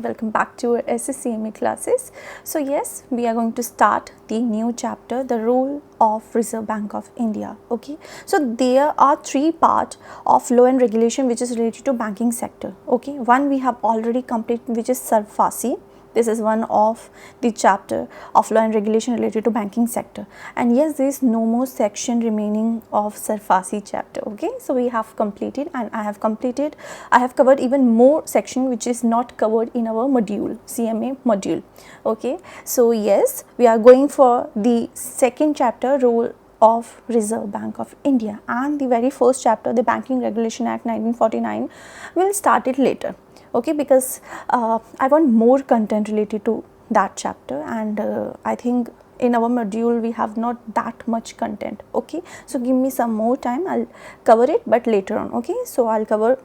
Welcome back to our CMA classes. So yes, we are going to start the new chapter, the role of Reserve Bank of India. Okay, so there are three parts of law and regulation which is related to banking sector. Okay, one we have already completed, which is SARFAESI. This is one of the chapter of law and regulation related to banking sector, and yes, there is no more section remaining of SARFAESI chapter. Okay, so we have completed, and I have covered even more section which is not covered in our module, CMA module. Okay, so yes, we are going for the second chapter, role of Reserve Bank of India, and the very first chapter, the Banking Regulation Act 1949, will start it later. Okay, because I want more content related to that chapter, and I think in our module we have not that much content. Okay, so give me some more time, I'll cover it, but later on. Okay, so I'll cover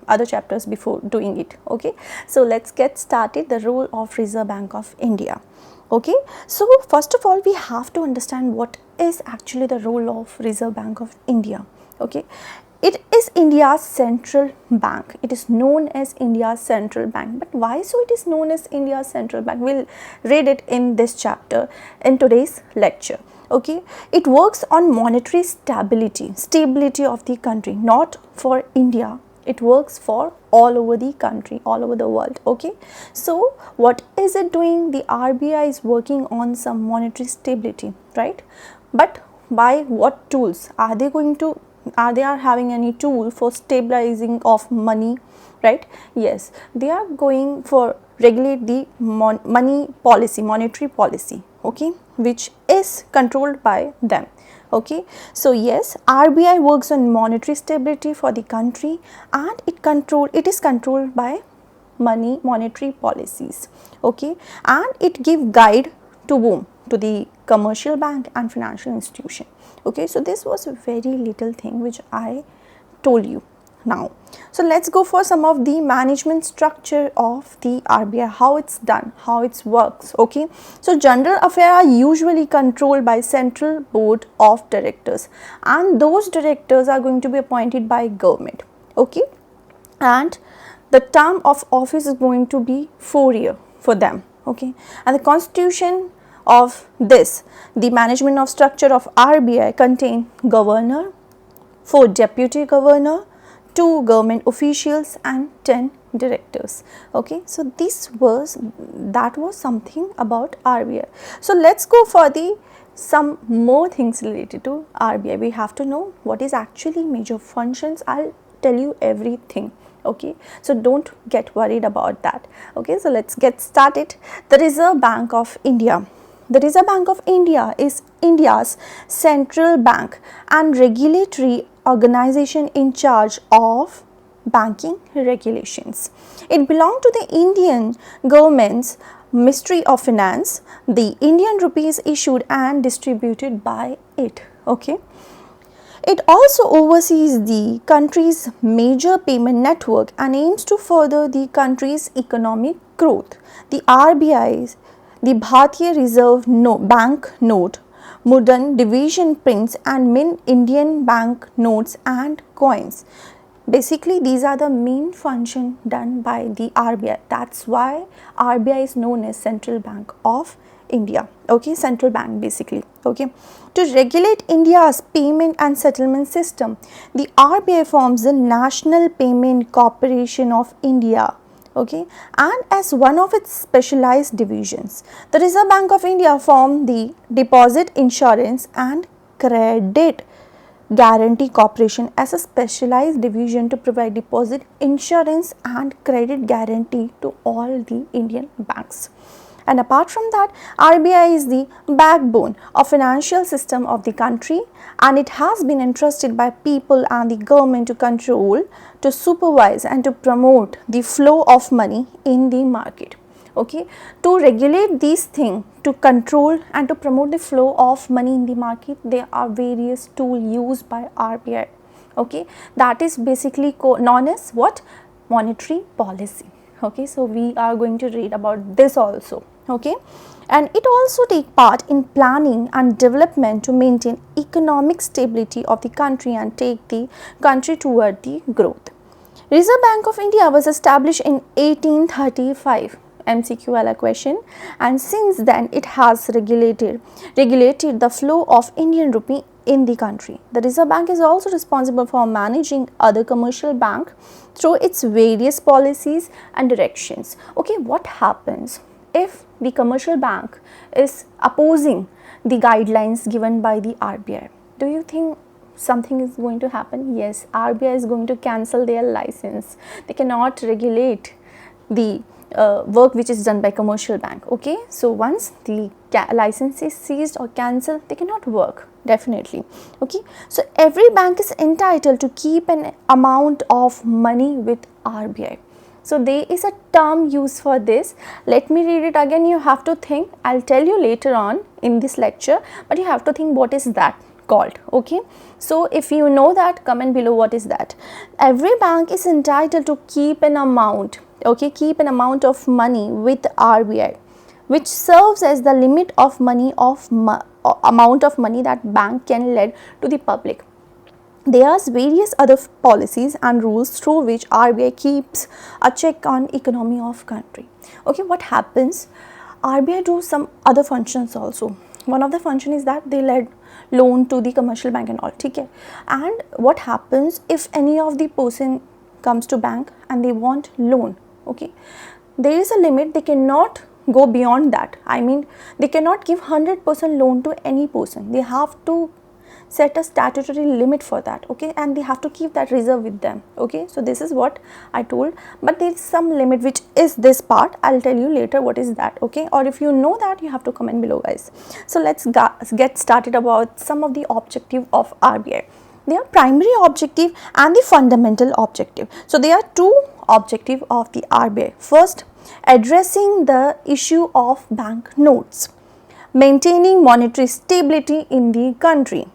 other chapters before doing it. Okay, so let's get started. The role of Reserve Bank of India. Okay, so first of all, we have to understand what is actually the role of Reserve Bank of India. Okay, it is India's central bank. It is known as India's central bank. But why so it is known as India's central bank? We'll read it in this chapter in today's lecture. Okay, it works on monetary stability of the country, not for India. It works for all over the country, all over the world. Okay, so what is it doing? The RBI is working on some monetary stability, right? But by what tools are they going to? Are they having any tool for stabilizing of money, right? Yes, they are going for regulate the money policy, monetary policy. Okay, which is controlled by them. Okay, so yes, RBI works on monetary stability for the country, and it is controlled by monetary policies. Okay, and it give guide to whom? To the commercial bank and financial institution. Okay, so this was a very little thing which I told you now. So let's go for some of the management structure of the RBI, how it's done, how it works. Okay, so general affairs are usually controlled by central board of directors, and those directors are going to be appointed by government. Okay, and the term of office is going to be 4 years for them. Okay, and the constitution of this, the management of structure of RBI contain governor, 4 deputy governor, 2 government officials, and 10 directors. Okay, so that was something about RBI. So let's go for the some more things related to RBI. We have to know what is actually major functions. I'll tell you everything. Okay, so don't get worried about that. Okay, so let's get started. The Reserve Bank of India. The Reserve Bank of India is India's central bank and regulatory organization in charge of banking regulations. It belongs to the Indian government's Ministry of Finance. The Indian rupee is issued and distributed by it. Okay. It also oversees the country's major payment network and aims to further the country's economic growth. The RBI's the Bharatiya Reserve Bank note, Mudran division prints and mint Indian bank notes and coins. Basically, these are the main function done by the RBI. That's why RBI is known as Central Bank of India. Okay, central bank basically. Okay, to regulate India's payment and settlement system, the RBI forms the National Payment Corporation of India. Okay, and as one of its specialized divisions, the Reserve Bank of India formed the Deposit Insurance and Credit Guarantee Corporation as a specialized division to provide deposit insurance and credit guarantee to all the Indian banks. And apart from that, RBI is the backbone of financial system of the country, and it has been entrusted by people and the government to control, to supervise and to promote the flow of money in the market. Okay, to regulate these things, to control and to promote the flow of money in the market, there are various tools used by RBI. Okay, that is basically known as what? Monetary policy. Okay, so we are going to read about this also. Okay, and it also take part in planning and development to maintain economic stability of the country and take the country toward the growth. Reserve Bank of India was established in 1835. MCQ wala question, and since then it has regulated the flow of Indian rupee in the country. The Reserve Bank is also responsible for managing other commercial bank through its various policies and directions. Okay, what happens if the commercial bank is opposing the guidelines given by the RBI? Do you think something is going to happen? Yes, RBI is going to cancel their license. They cannot regulate the work which is done by commercial bank. Okay, so once the license is seized or cancelled, they cannot work, definitely. Okay, so every bank is entitled to keep an amount of money with RBI. So there is a term used for this. Let me read it again. You have to think. I'll tell you later on in this lecture, but you have to think what is that called. Okay, so if you know that, comment below what is that. Every bank is entitled to keep an amount, okay, keep an amount of money with RBI, which serves as the limit of money amount of money that bank can lend to the public. There are various other policies and rules through which RBI keeps a check on economy of country. Okay, what happens? RBI do some other functions also. One of the function is that they lend loan to the commercial bank and all. Okay, and what happens if any of the person comes to bank and they want loan? Okay, there is a limit. They cannot go beyond that. I mean, they cannot give 100% loan to any person. They have to set a statutory limit for that. Okay, and they have to keep that reserve with them. Okay, so this is what I told, but there is some limit which is this part. I'll tell you later what is that. Okay, or if you know that, you have to comment below, guys. So let's get started about some of the objective of RBI. Their primary objective and the fundamental objective. So there are two objective of the RBI. First, addressing the issue of bank notes, maintaining monetary stability in the country,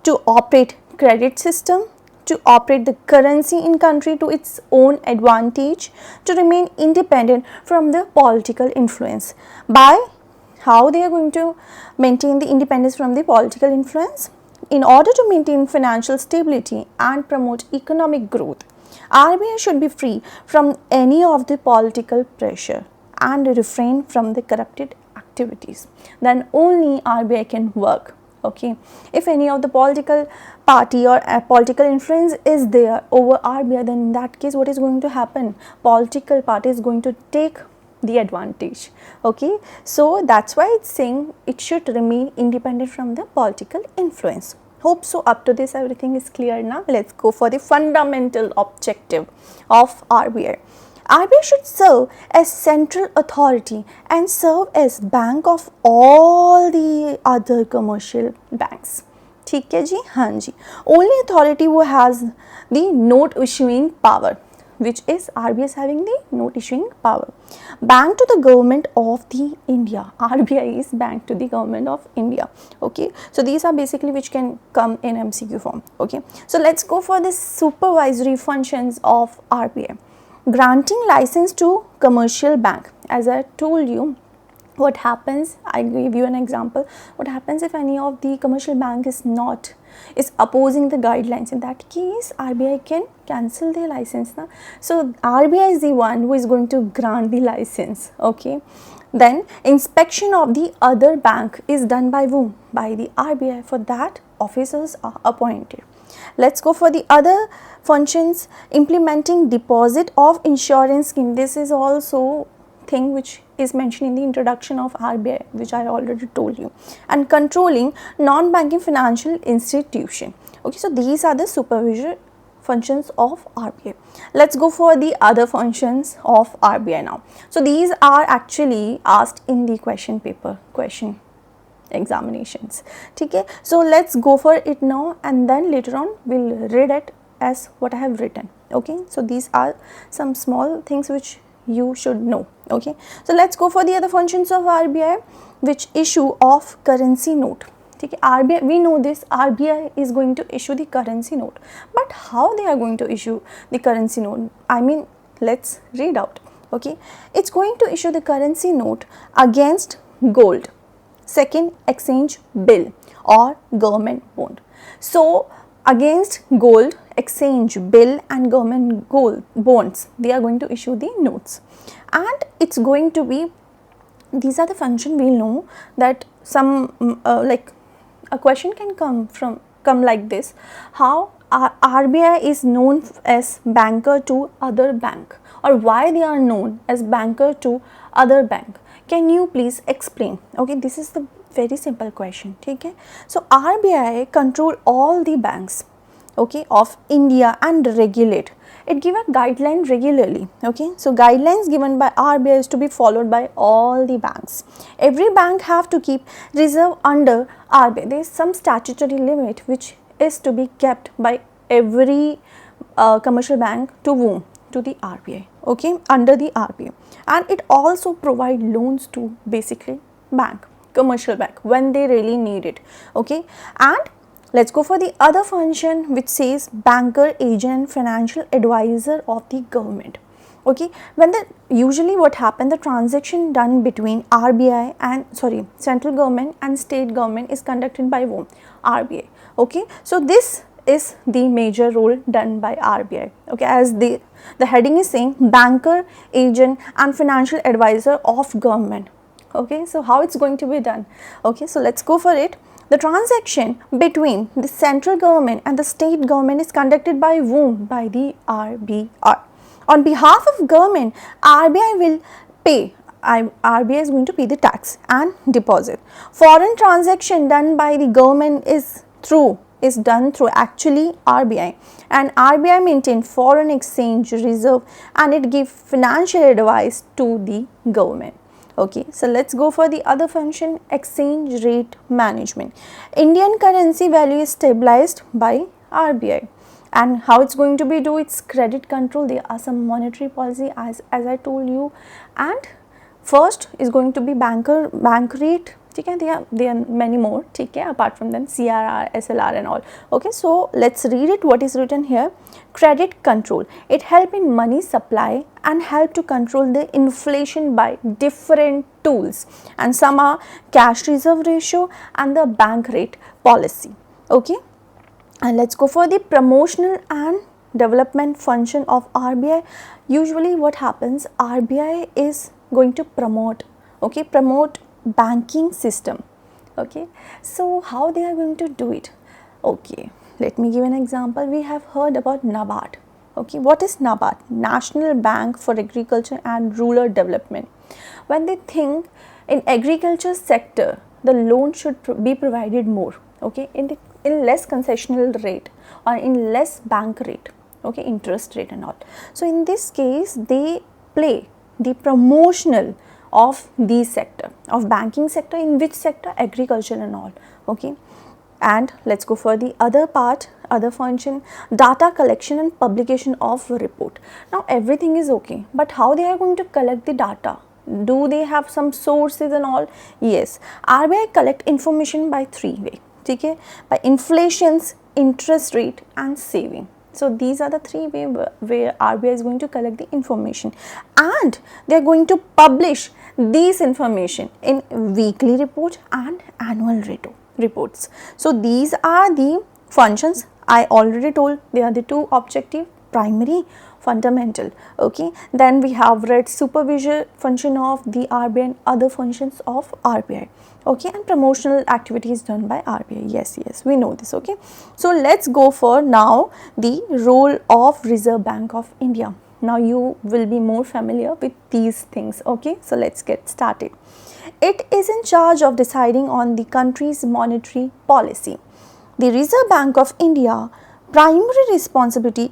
to operate credit system, to operate the currency in country to its own advantage, to remain independent from the political influence. By how they are going to maintain the independence from the political influence? In order to maintain financial stability and promote economic growth, RBI should be free from any of the political pressure and refrain from the corrupted activities. Then only RBI can work. Okay, if any of the political party or political influence is there over RBI, then in that case what is going to happen? Political party is going to take the advantage. Okay, so that's why it's saying it should remain independent from the political influence. Hope so up to this everything is clear now. Let's go for the fundamental objective of RBI. RBI should serve as central authority and serve as bank of all the other commercial banks. ठीक है जी, हाँ जी. Only authority who has the note issuing power, which is RBI is having the note issuing power. Bank to the government of the India. RBI is bank to the government of India. Okay, so these are basically which can come in MCQ form. Okay, so let's go for the supervisory functions of RBI. Granting license to commercial bank. As I told you, what happens, I give you an example. What happens if any of the commercial bank is opposing the guidelines? In that case, RBI can cancel their license. Na? So RBI is the one who is going to grant the license. Okay. Then inspection of the other bank is done by whom? By the RBI. For that, officers are appointed. Let's go for the other functions. Implementing deposit of insurance scheme. This is also thing which is mentioned in the introduction of RBI, which I already told you. And controlling non-banking financial institution. Okay, so these are the supervisory functions of RBI. Let's go for the other functions of RBI now. So these are actually asked in the question paper, question examinations. Okay, so let's go for it now, and then later on we'll read it as what I have written. Okay, so these are some small things which you should know. Okay, so let's go for the other functions of RBI, which issue of currency note. Okay, RBI, we know this, RBI is going to issue the currency note, but how they are going to issue the currency note? I mean, let's read out. Okay, it's going to issue the currency note against gold, second exchange bill or government bond. So against gold, exchange bill and government gold bonds, they are going to issue the notes. And it's going to be, these are the function we'll know that some like a question can come like this: how RBI is known as banker to other bank, or why they are known as banker to other bank? Can you please explain? Okay, this is the very simple question. Okay, so RBI control all the banks, okay, of India and regulate. It give a guideline regularly. Okay, so guidelines given by RBI is to be followed by all the banks. Every bank have to keep reserve under RBI. There is some statutory limit which is to be kept by every commercial bank to whom? To the RBI. Okay, under the RBI. And it also provide loans to basically bank, commercial bank, when they really need it. Okay, and let's go for the other function which says banker, agent and financial advisor of the government. Okay, when the usually what happen, the transaction done between RBI and central government and state government is conducted by whom? RBI. Okay, so this is the major role done by RBI. Okay, as the heading is saying, banker, agent and financial advisor of government. Okay, so how it's going to be done? Okay, so let's go for it. The transaction between the central government and the state government is conducted by whom? By the RBI. On behalf of government, RBI will pay. RBI is going to pay the tax and deposit. Foreign transaction done by the government is done through actually RBI, and RBI maintain foreign exchange reserve and it give financial advice to the government. Okay, so let's go for the other function, exchange rate management. Indian currency value is stabilized by RBI. And how it's going to be do? It's credit control. There are some monetary policy as I told you, and first is going to be bank rate. Okay, there are many more, okay, apart from them, CRR, SLR and all. Okay, so let's read it. What is written here? Credit control. It help in money supply and help to control the inflation by different tools, and some are cash reserve ratio and the bank rate policy. Okay, and let's go for the promotional and development function of RBI. Usually what happens, RBI is going to promote banking system. Okay, so how they are going to do it? Okay, let me give an example. We have heard about NABARD. Okay, what is NABARD? National Bank for Agriculture and Rural Development. When they think in agriculture sector, the loan should be provided more, okay, in less concessional rate or in less bank rate, okay, interest rate and all. So in this case, they play the promotional of the sector, of banking sector. In which sector? Agriculture and all. Okay, and let's go for the other part, other function, data collection and publication of report. Now everything is okay, but how they are going to collect the data? Do they have some sources and all? Yes, RBI collect information by three ways. Okay, by inflations, interest rate and saving. So these are the three ways where RBI is going to collect the information, and they are going to publish these information in weekly report and annual reports. So these are the functions I already told. They are the two objective, primary, fundamental. Okay, then we have read supervision function of the RBI and other functions of RBI. Okay, and promotional activities done by RBI. Yes, we know this. Okay, so let's go for now the role of Reserve Bank of India. Now you will be more familiar with these things. Okay, so let's get started. It is in charge of deciding on the country's monetary policy. The Reserve Bank of India primary responsibility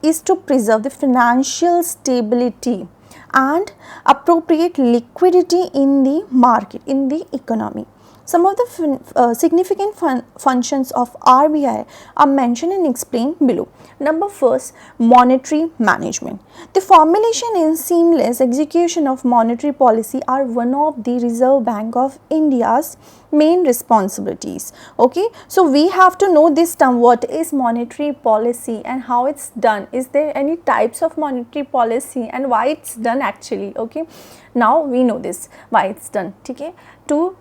is to preserve the financial stability and appropriate liquidity in the market, in the economy. Some of the significant functions of RBI are mentioned and explained below. Number first, monetary management. The formulation and seamless execution of monetary policy are one of the Reserve Bank of India's main responsibilities. Okay, so we have to know this term, what is monetary policy and how it's done. Is there any types of monetary policy and why it's done actually? Okay, now we know this, why it's done. Okay, to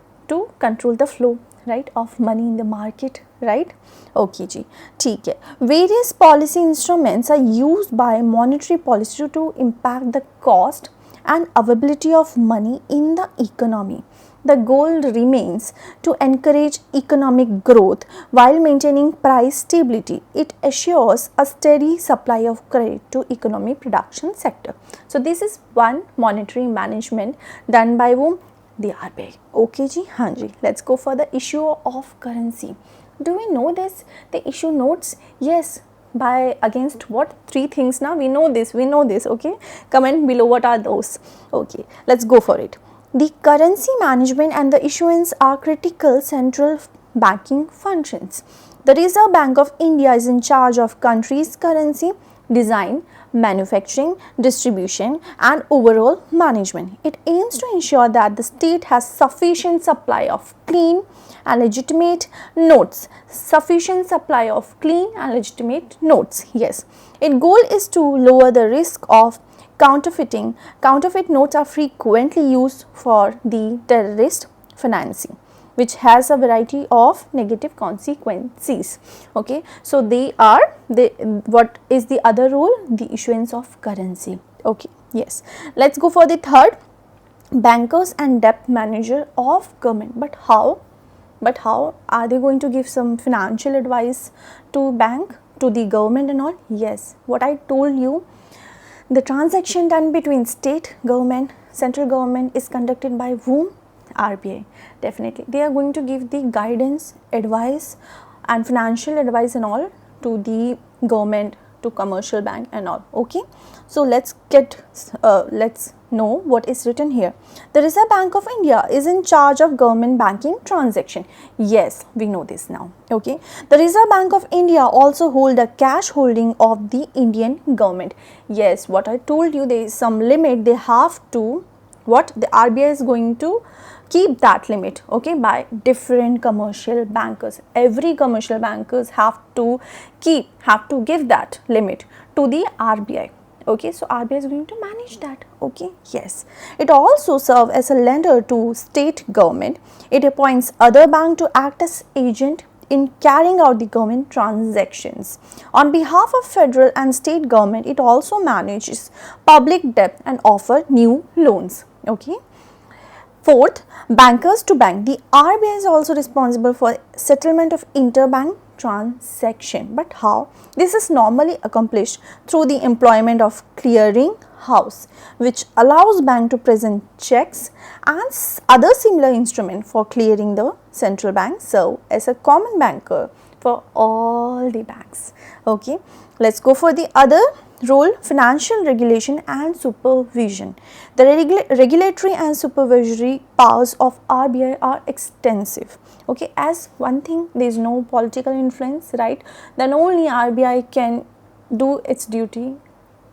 control the flow, right, of money in the market, right? Okay जी, ठीक है. Various policy instruments are used by monetary policy to impact the cost and availability of money in the economy. The goal remains to encourage economic growth while maintaining price stability. It assures a steady supply of credit to economic production sector. So this is one monetary management done by whom? The RBI. Okay ji, haan ji. Let's go for the issue of currency. Do we know this? They issue notes. Yes. By against what? Three things now. We know this. Okay. Comment below what are those. Okay. Let's go for it. The currency management and the issuance are critical central banking functions. The Reserve Bank of India is in charge of country's currency design, manufacturing, distribution and overall management. It aims to ensure that the state has sufficient supply of clean and legitimate notes. Sufficient supply of clean and legitimate notes. Yes. Its goal is to lower the risk of counterfeiting. Counterfeit notes are frequently used for the terrorist financing, which has a variety of negative consequences. Okay, so what is the other role? The issuance of currency. Okay, yes. Let's go for the third, bankers and debt manager of government. But how are they going to give some financial advice to bank, to the government and all? Yes, what I told you, the transaction done between state government, central government is conducted by whom? RBI. Definitely they are going to give the guidance, advice and financial advice and all to the government, to commercial bank and all. Okay, so let's know what is written here. The Reserve Bank of India is in charge of government banking transaction. Yes, we know this now. Okay, the Reserve Bank of India also hold a cash holding of the Indian government. Yes, what I told you, there is some limit they have to, what the RBI is going to keep that limit, okay, by different commercial bankers. Every commercial bankers have to give that limit to the RBI. Okay, so RBI is going to manage that. Okay, yes. It also serves as a lender to state government. It appoints other bank to act as agent in carrying out the government transactions. On behalf of federal and state government, it also manages public debt and offer new loans. Okay. Fourth, bankers to bank. The RBI is also responsible for settlement of interbank transaction. But how? This is normally accomplished through the employment of clearing house, which allows bank to present checks and other similar instrument for clearing. The central bank serve as a common banker for all the banks. Okay, let's go for the other role, financial regulation and supervision. The regulatory and supervisory powers of RBI are extensive. Okay, as one thing, there is no political influence, right? Then only RBI can do its duty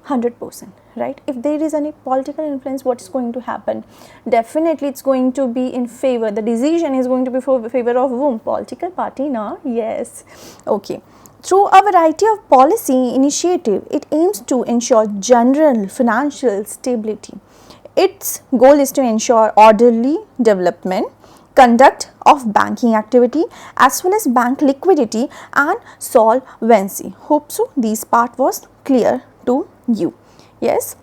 100%, right? If there is any political influence, what is going to happen? Definitely it's going to be in favor, the decision is going to be for favor of whom? Political party, no? Yes. Okay. Through a variety of policy initiative, it aims to ensure general financial stability. Its goal is to ensure orderly development, conduct of banking activity as well as bank liquidity and solvency. Hope so this part was clear to you. Yes.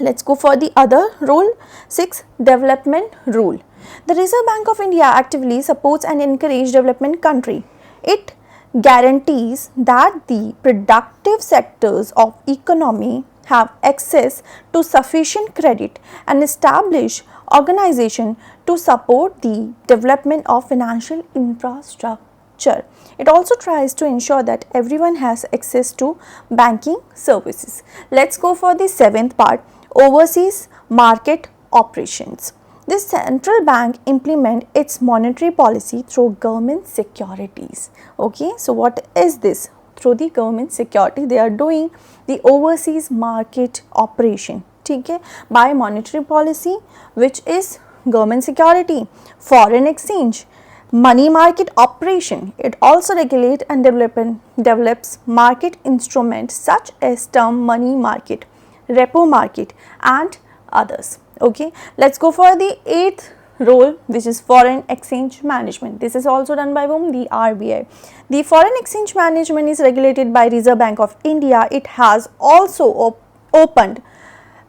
Let's go for the other role. 6. Development role. The Reserve Bank of India actively supports and encourages development country. It guarantees that the productive sectors of economy have access to sufficient credit and establish organization to support the development of financial infrastructure. It also tries to ensure that everyone has access to banking services. Let's go for the 7th part, overseas market operations. The central bank implement its monetary policy through government securities. Okay, so what is this? Through the government security, they are doing the overseas market operation. Okay, by monetary policy, which is government security, foreign exchange, money market operation. It also regulates and develops market instruments such as term money market, repo market and others. Okay, let's go for the 8th role, which is foreign exchange management. This is also done by whom? The RBI. The foreign exchange management is regulated by Reserve Bank of India. It has also opened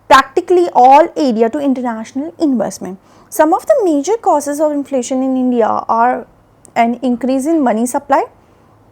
practically all area to international investment. Some of the major causes of inflation in India are an increase in money supply,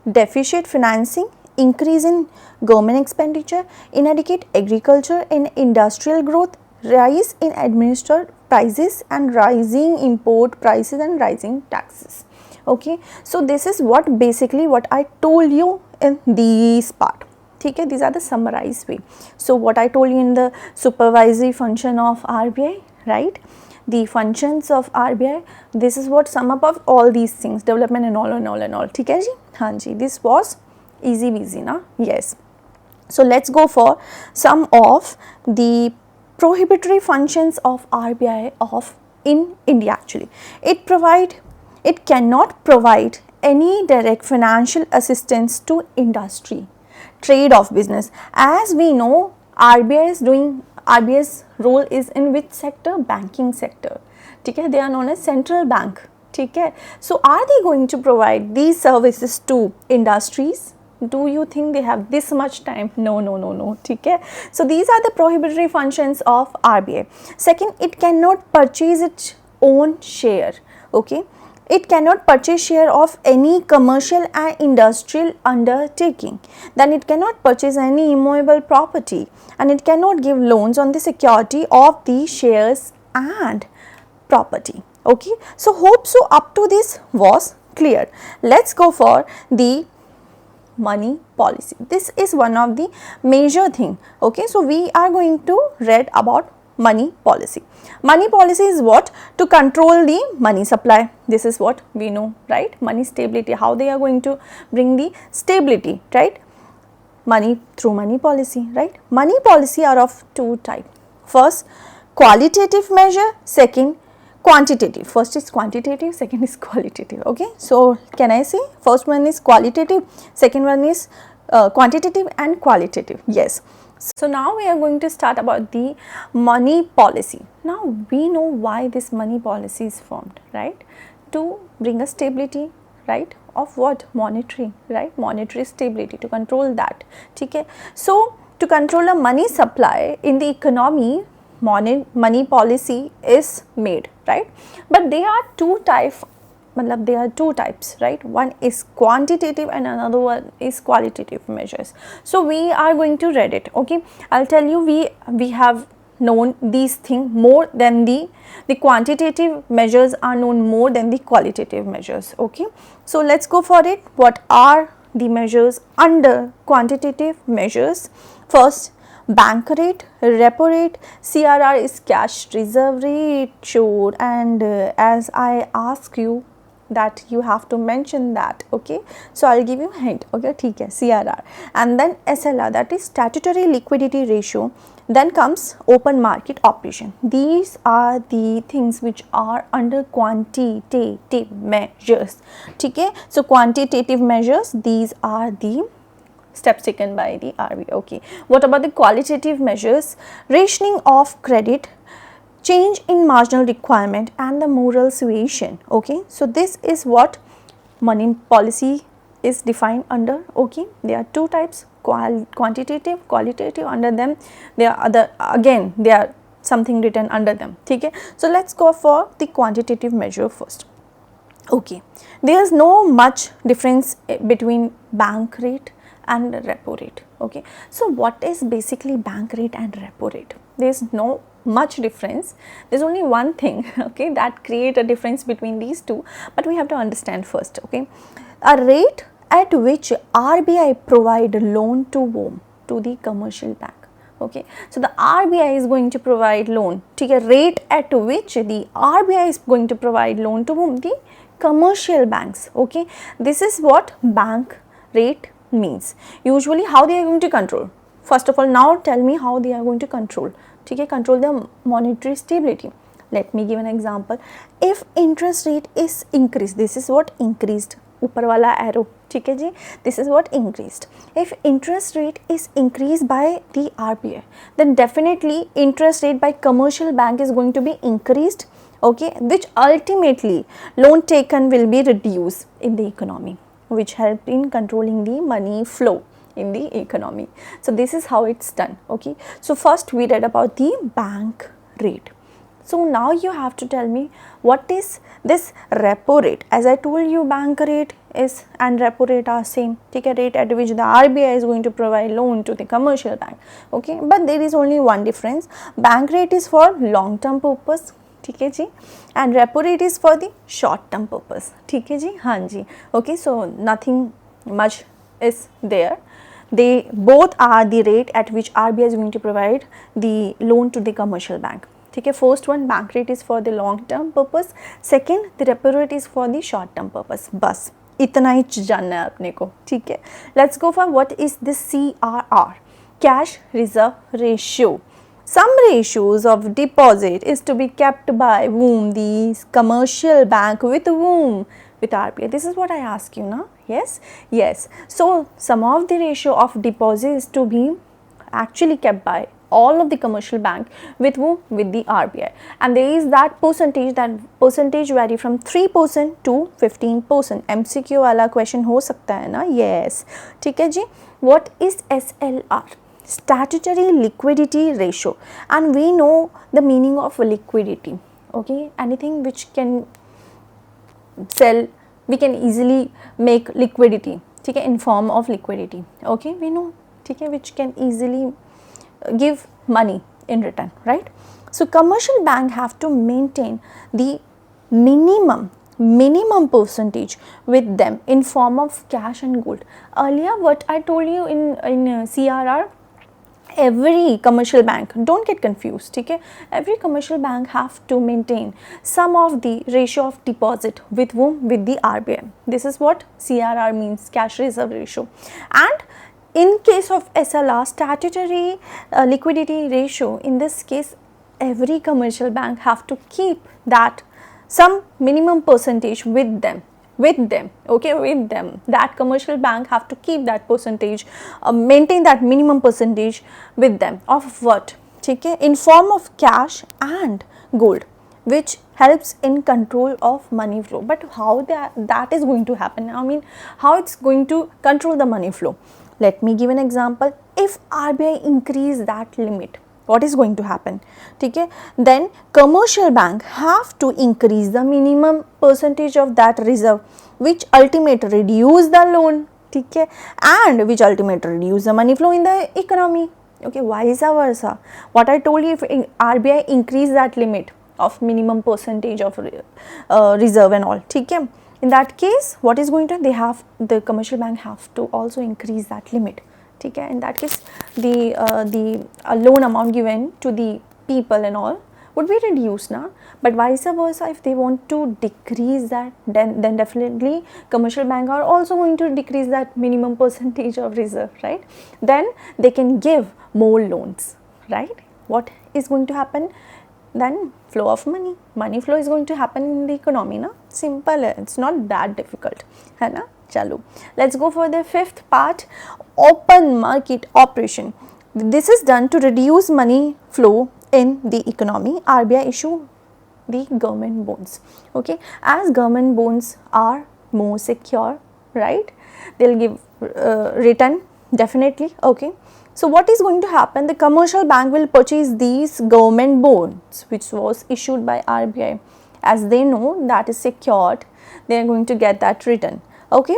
deficit financing, increase in government expenditure, inadequate agriculture and industrial growth, rise in administered prices and rising import prices and rising taxes. Okay, so this is what basically what I told you in this part. Okay, these are the summarized way. So what I told you in the supervisory function of RBI, right? The functions of RBI, this is what sum up of all these things, development and all and all and all. ठीक है जी? हाँ जी, this was easy busy na? Yes. So let's go for some of the prohibitory functions of RBI of in India actually. It cannot provide any direct financial assistance to industry, trade of business. As we know, RBI's role is in which sector? Banking sector. Okay, they are known as central bank. Okay, so are they going to provide these services to industries? Do you think they have this much time? No. Okay, so these are the prohibitory functions of RBI. Second, it cannot purchase its own share. Okay, it cannot purchase share of any commercial and industrial undertaking. Then it cannot purchase any immovable property, and it cannot give loans on the security of the shares and property. Okay, so hope so up to this was clear. Let's go for the money policy. This is one of the major thing. Okay, so we are going to read about money policy. Money policy is what? To control the money supply. This is what we know, right? Money stability, how they are going to bring the stability, right? Money through money policy, right? Money policy are of two types. First, qualitative measure. Second, quantitative. First is quantitative, second is qualitative. Okay, so can I say first one is qualitative, second one is quantitative and qualitative. Yes. So now we are going to start about the money policy. Now we know why this money policy is formed, right? To bring a stability, right? Of what? Monetary, right? Monetary stability, to control that. Okay. So to control the money supply in the economy, money policy is made, right? But there are two types, right? One is quantitative and another one is qualitative measures. So we are going to read it. Okay, I'll tell you, we have known these things more than the quantitative measures are known more than the qualitative measures. Okay, so let's go for it. What are the measures under quantitative measures? First, bank rate, repo rate, CRR is cash reserve rate, sure, and as I ask you that you have to mention that. Okay, so I'll give you a hint. Okay, ठीक है, CRR, and then SLR, that is statutory liquidity ratio. Then comes open market operation. These are the things which are under quantitative measures. ठीक है, so quantitative measures, these are the steps taken by the RBI. Okay, what about the qualitative measures? Rationing of credit, change in marginal requirement and the moral suasion. Okay, so this is what money policy is defined under. Okay, there are two types, quantitative, qualitative. Under them there are other, again there are something written under them. Okay, so let's go for the quantitative measure first. Okay, there is no much difference between bank rate and repo rate. Okay, so what is basically bank rate and repo rate? There is no much difference. There's only one thing, okay, that create a difference between these two, but we have to understand first. Okay, a rate at which RBI provide loan to whom? To the commercial bank. Okay, so the RBI is going to provide loan. Take a rate at which the RBI is going to provide loan to whom? The commercial banks. Okay, this is what bank rate means. Usually how they are going to control? First of all, now tell me how they are going to control. Okay, control the monetary stability. Let me give an example. If interest rate is increased, this is what increased, ऊपर वाला arrow, ठीक है जी, this is what increased. If interest rate is increased by the RBI, then definitely interest rate by commercial bank is going to be increased okay, which ultimately loan taken will be reduced in the economy, which help in controlling the money flow in the economy. So this is how it's done. Okay, so first we read about the bank rate. So now you have to tell me what is this repo rate. As I told you, bank rate is and repo rate are same. Take a rate at which the RBI is going to provide loan to the commercial bank. Okay, but there is only one difference. Bank rate is for long term purpose, ठीक है जी, and repo rate is for the short term purpose, ठीक है जी, हाँ जी. Okay, so nothing much is there. They both are the rate at which RBI is going to provide the loan to the commercial bank. ठीक है, first one bank rate is for the long term purpose, second the repo rate is for the short term purpose. बस इतना ही जानना है अपने को. ठीक है, let's go for what is the CRR, cash reserve ratio. Some ratios of deposit is to be kept by whom? The commercial bank. With whom? With RBI. This is what I ask you now. Yes, yes. So some of the ratio of deposit is to be actually kept by all of the commercial bank. With whom? With the RBI. And there is that percentage vary from 3% to 15%. MCQ वाला question हो सकता है ना? Yes. ठीक है जी. What is SLR? Statutory liquidity ratio, and we know the meaning of liquidity. Okay, anything which can sell, we can easily make liquidity, ठीक है, in form of liquidity. Okay, we know, ठीक है, which can easily give money in return, right? So commercial bank have to maintain the minimum percentage with them in form of cash and gold. Earlier what I told you in CRR, every commercial bank, don't get confused, okay, every commercial bank have to maintain some of the ratio of deposit with whom? With the RBI. This is what CRR means, cash reserve ratio. And in case of SLR, statutory liquidity ratio, in this case every commercial bank have to keep that some minimum percentage with them, okay, with them. That commercial bank have to keep that percentage, maintain that minimum percentage with them of what? ठीक है, in form of cash and gold, which helps in control of money flow. But how that is going to happen? I mean, how it's going to control the money flow? Let me give an example. If RBI increase that limit, what is going to happen? ठीक है, then commercial bank have to increase the minimum percentage of that reserve, which ultimately reduce the loan, ठीक है, and which ultimately reduce the money flow in the economy. Okay, vice versa. What I told you, if RBI increase that limit of minimum percentage of reserve and all, ठीक है, in that case what is going to, the commercial bank have to also increase that limit. ठीक है, in that case the loan amount given to the people and all would be reduced now. But vice versa, if they want to decrease that, then definitely commercial bank are also going to decrease that minimum percentage of reserve, right? Then they can give more loans, right? What is going to happen? Then flow of money flow is going to happen in the economy, na? Simple, it's not that difficult, है ना? Chalo, let's go for the fifth part, open market operation. This is done to reduce money flow in the economy. RBI issue the government bonds. Okay, as government bonds are more secure, right? They'll give return definitely. Okay, so what is going to happen? The commercial bank will purchase these government bonds which was issued by RBI. As they know that is secured, they are going to get that return. Okay,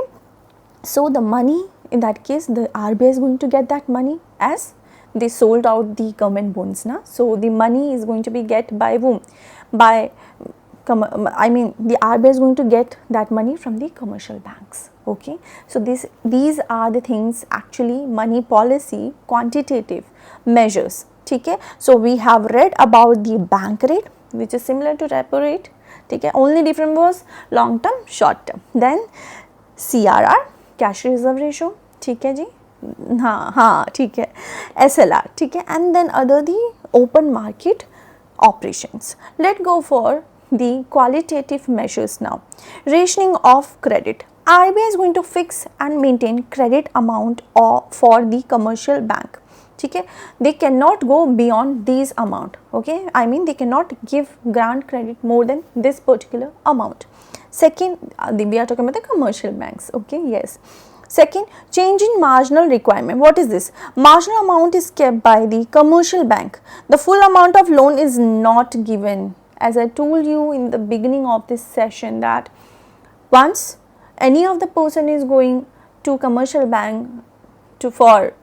so the money, in that case the RBI is going to get that money as they sold out the government bonds, na? So the money is going to be get by whom? By the RBI is going to get that money from the commercial banks. Okay, so these are the things, actually money policy quantitative measures. ठीक है, so we have read about the bank rate which is similar to repo rate. ठीक है, only different was long term, short term. Then CRR, cash reserve ratio, ठीक है जी, हाँ ठीक है, SLR, ठीक है, and then other the open market operations. Let's go for the qualitative measures now. Rationing of credit. RBI is going to fix and maintain credit amount for the commercial bank. ठीक है, they cannot go beyond these amount, okay, I mean they cannot give grant credit more than this particular amount. Second, we are talking about the commercial banks, okay, yes. Second, change in marginal requirement. What is this? Marginal amount is kept by the commercial bank. The full amount of loan is not given. As I told you in the beginning of this session that once any of the person is going to commercial bank for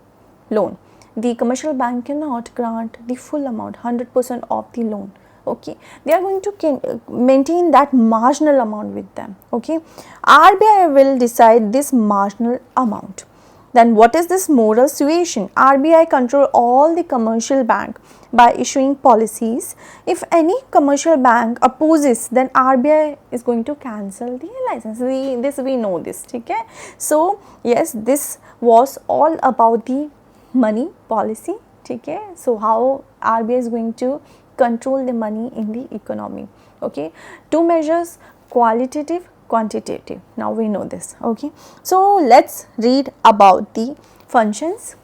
loan, the commercial bank cannot grant the full amount, 100% of the loan. Okay, they are going to maintain that marginal amount with them. Okay, RBI will decide this marginal amount. Then what is this moral suasion? RBI control all the commercial bank by issuing policies. If any commercial bank opposes, then RBI is going to cancel the license. We know this. Okay, so yes, this was all about the money policy. Okay, so how RBI is going to control the money in the economy. Okay, two measures, qualitative, quantitative. Now we know this. Okay, so let's read about the functions,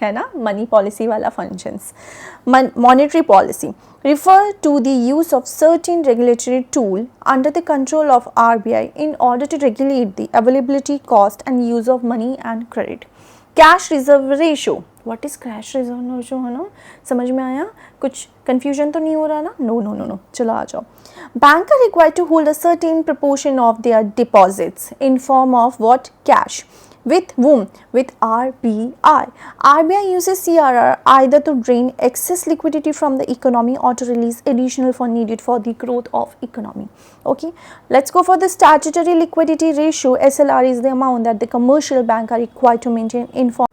है ना, money policy वाला functions. Monetary policy refer to the use of certain regulatory tool under the control of RBI in order to regulate the availability, cost and use of money and credit. Cash reserve ratio, what is cash reserve ratio, है ना, समझ में आया, कुछ confusion तो नहीं हो रहा ना, नो नो नो नो, चलो आ जाओ. Bank are required to hold a certain proportion of their deposits in form of what, cash. With whom? With RBI. RBI uses CRR either to drain excess liquidity from the economy or to release additional fund needed for the growth of economy. Okay, let's go for the statutory liquidity ratio. SLR is the amount that the commercial bank are required to maintain in form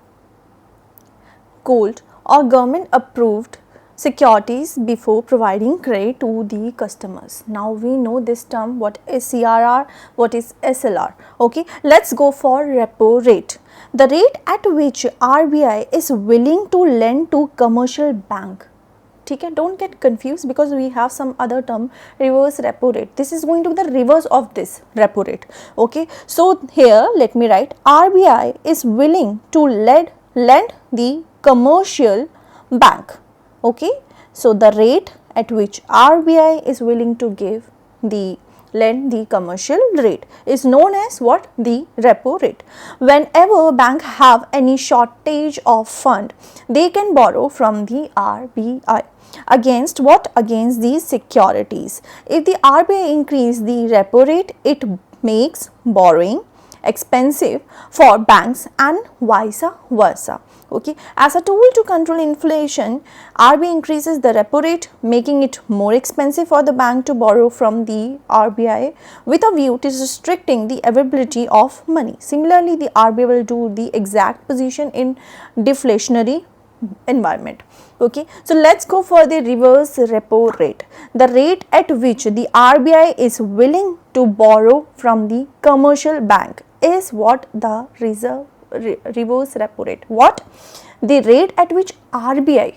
gold or government approved securities before providing credit to the customers. Now we know this term, what is CRR, what is SLR. Okay, let's go for repo rate, the rate at which RBI is willing to lend to commercial bank. ठीक है, don't get confused because we have some other term, reverse repo rate. This is going to be the reverse of this repo rate. Okay, so here let me write, RBI is willing to lend the commercial bank. Okay, so the rate at which RBI is willing to lend the commercial rate is known as what, the repo rate. Whenever bank have any shortage of fund, they can borrow from the RBI against what, against these securities. If the RBI increase the repo rate, it makes borrowing expensive for banks and vice versa. Okay, as a tool to control inflation, RBI increases the repo rate, making it more expensive for the bank to borrow from the RBI with a view to restricting the availability of money. Similarly, the RBI will do the exact position in deflationary environment. Okay, so let's go for the reverse repo rate, the rate at which the RBI is willing to borrow from the commercial bank is what, the reverse repo rate. What, the rate at which RBI,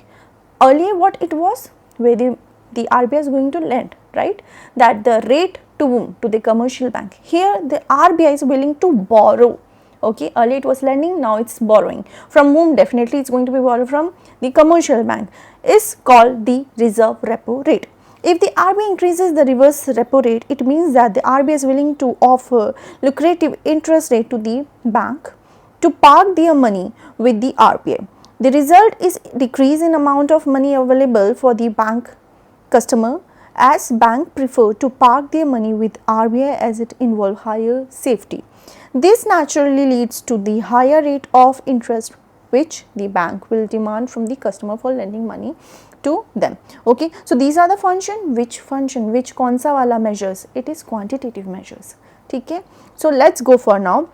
earlier what it was, where the RBI is going to lend, right, that the rate to whom, to the commercial bank. Here the RBI is willing to borrow. Okay, earlier it was lending, now it's borrowing. From whom? Definitely it's going to be borrowed from the commercial bank, is called the reserve repo rate. If the RBI increases the reverse repo rate, it means that the RBI is willing to offer lucrative interest rate to the bank to park their money with the RBI. The result is decrease in amount of money available for the bank customer, as bank prefer to park their money with RBI as it involve higher safety. This naturally leads to the higher rate of interest which the bank will demand from the customer for lending money to them. Okay, so these are the function, which कौन सा वाला measures, it is quantitative measures. ठीक है, so let's go for now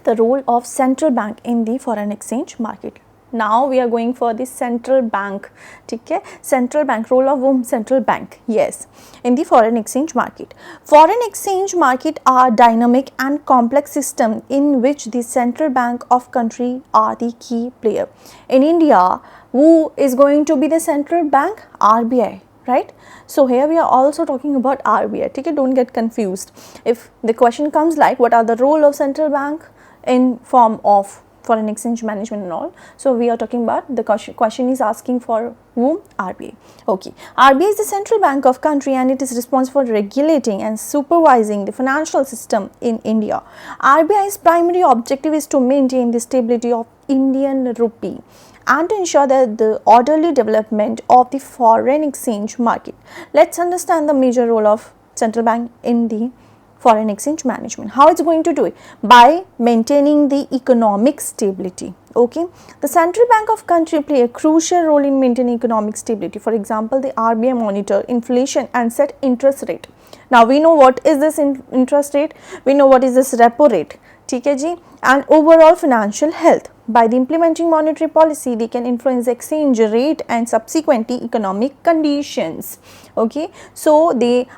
the role of central bank in the foreign exchange market. Now we are going for the central bank. ठीक है, central bank, role of whom, central bank, yes, in the foreign exchange market. Foreign exchange market are dynamic and complex system in which the central bank of country are the key player. In India, who is going to be the central bank? RBI, right? So here we are also talking about RBI. Okay, don't get confused. If the question comes like, what are the role of central bank in form of foreign exchange management and all. So we are talking about, the question is asking for whom? RBI. Okay, RBI is the central bank of country and it is responsible for regulating and supervising the financial system in India. RBI's primary objective is to maintain the stability of Indian rupee and to ensure that the orderly development of the foreign exchange market. Let's understand the major role of central bank in the foreign exchange management. How it's going to do it? By maintaining the economic stability. Okay, the central bank of country play a crucial role in maintaining economic stability. For example, the RBI monitor inflation and set interest rate. Now we know what is this interest rate, we know what is this repo rate, TKG, and overall financial health. By the implementing monetary policy, they can influence the exchange rate and subsequently economic conditions. Okay, so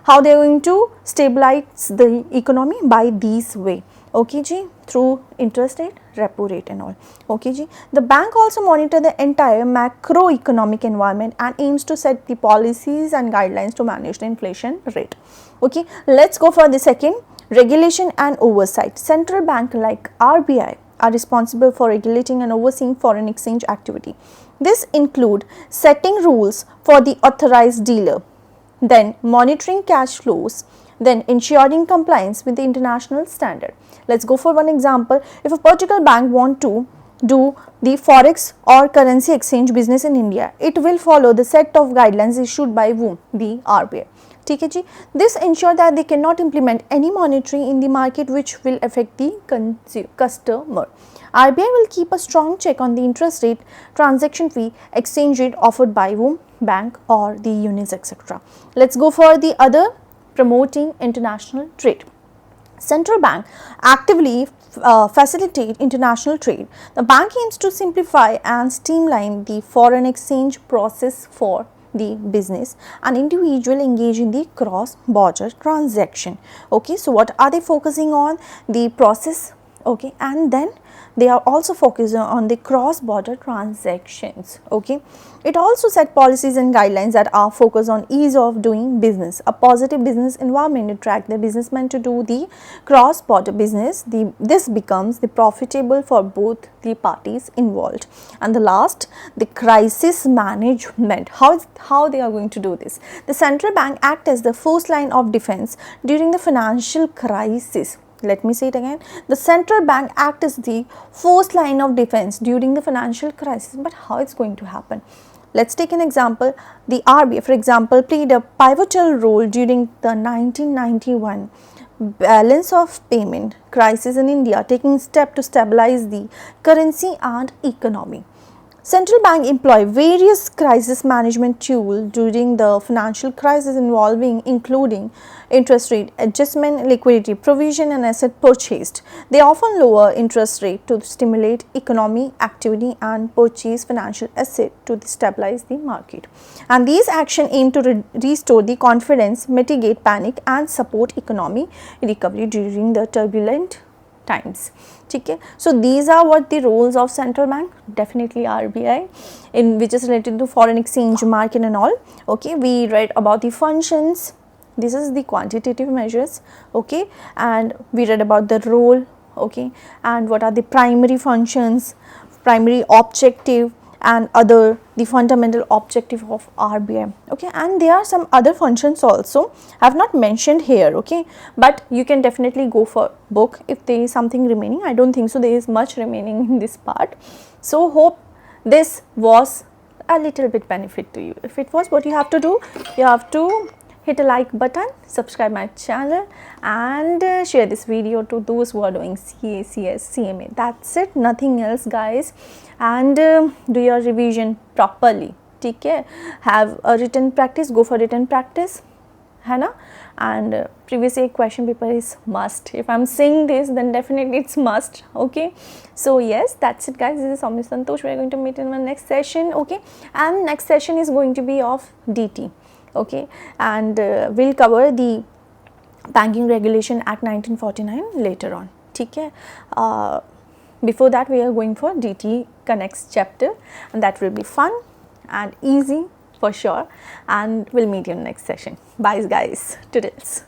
how they are going to stabilize the economy? By this way. Okay ji, through interest rate, repo rate and all. Okay ji, the bank also monitor the entire macroeconomic environment and aims to set the policies and guidelines to manage the inflation rate. Okay, let's go for the second, regulation and oversight. Central bank like RBI are responsible for regulating and overseeing foreign exchange activity. This include setting rules for the authorized dealer, then monitoring cash flows, then ensuring compliance with the international standard. Let's go for one example. If a particular bank want to do the forex or currency exchange business in India, it will follow the set of guidelines issued by whom? The RBI. TKG. This ensure that they cannot implement any monitoring in the market which will affect the customer. RBI will keep a strong check on the interest rate, transaction fee, exchange rate offered by whom? Bank or the units, etc. Let's go for the other, promoting international trade. Central bank actively facilitate international trade. The bank aims to simplify and streamline the foreign exchange process for the business and individual engage in the cross border transaction. Okay, so what are they focusing on? The process. Okay, and then they are also focused on the cross border transactions. Okay, it also set policies and guidelines that are focused on ease of doing business, a positive business environment to attract the businessmen to do the cross border business. This becomes the profitable for both the parties involved. And the last, the crisis management. How they are going to do this? The central bank act as the first line of defense during the financial crisis. Let me say it again. The central bank act as the first line of defense during the financial crisis. But how it's going to happen? Let's take an example. The RBI, for example, played a pivotal role during the 1991 balance of payment crisis in India, taking steps to stabilize the currency and economy. Central bank employ various crisis management tools during the financial crisis including interest rate adjustment, liquidity provision and asset purchased. They often lower interest rate to stimulate economic activity and purchase financial asset to stabilize the market. And these actions aim to restore the confidence, mitigate panic and support economic recovery during the turbulent times. Okay, so these are what the roles of central bank, definitely RBI, in which is related to foreign exchange market and all. Okay, we read about the functions. This is the quantitative measures. Okay, and we read about the role. Okay, and what are the primary functions, primary objective, and other the fundamental objective of RBI. Okay, and there are some other functions also I have not mentioned here. Okay, but you can definitely go for book if there is something remaining. I don't think so there is much remaining in this part. So hope this was a little bit benefit to you. If it was, what you have to do, you have to hit a like button, subscribe my channel and share this video to those who are doing CA, CS, CMA. That's it, nothing else guys. And do your revision properly. Take care. Have a written practice, go for written practice. है ना? And previous year question paper is must. If I'm saying this, then definitely it's must. Okay, so yes, that's it guys. This is Soumya Santosh. We are going to meet in my next session. Okay, and next session is going to be of DT. Okay, and we'll cover the Banking Regulation Act 1949 later on. Okay, before that we are going for DT next chapter, and that will be fun and easy for sure, and we'll meet you in the next session. Bye guys, toodles.